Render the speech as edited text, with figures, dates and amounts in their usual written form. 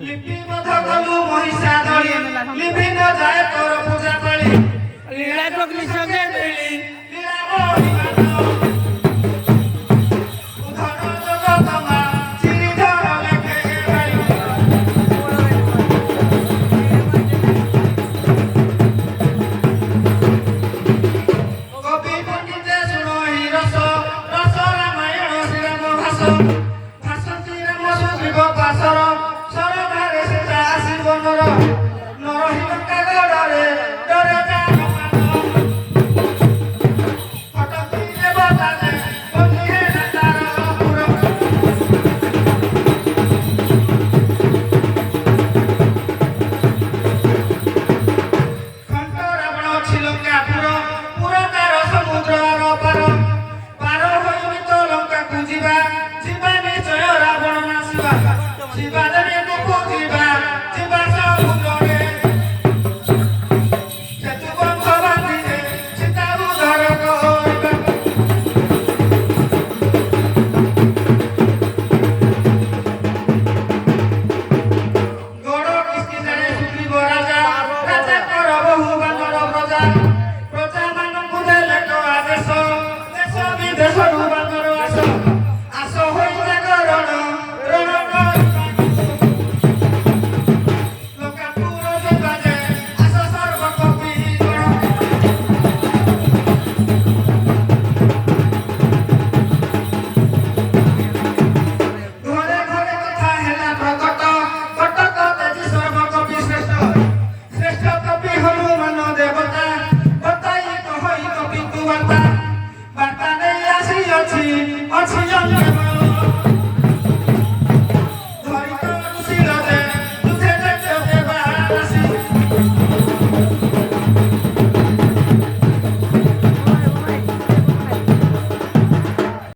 লিপি বধ কলু মহিষা দলি লিপি ন যায় তোর পূজা পালি লীলা জগনি সঙ্গে মিলি লীলা উধর জগত মা শ্রীধর লেখে গাই কবি পণ্ডিতে শুনো হি রস রস রামায়ণ শ্রীরাম ভাষ ভাষ শ্রীরাম সুজীব পাশর সরভারে সেটা আসিব নর নরহিমকা গড়রে ডরে জান ফটকিরে বতালে বন্দিহে তার পুর খণ্ড রাবণ ছিল কাপুর পুর তার সমুদ্র আর পার পার হইবি তো লঙ্কাকু ଯିବା ଯିବା ନିଶ୍ଚୟ ରାବଣ ନାସିବା ଯିବା ଦେବୀକୁ ଖୋଜିବା ଯିବା ସମୁଦ୍ରରେ ସେତୁ ବନ୍ଧ ବାନ୍ଧିଲେ ସୀତା ଉଦ୍ଧାର କରିବା ଗଡ଼ କିସ୍କି ଜାଣେ ସୁଗ୍ରୀବ ରାଜା ରାଜା କର ବହୁ ବାନର ପ୍ରଜା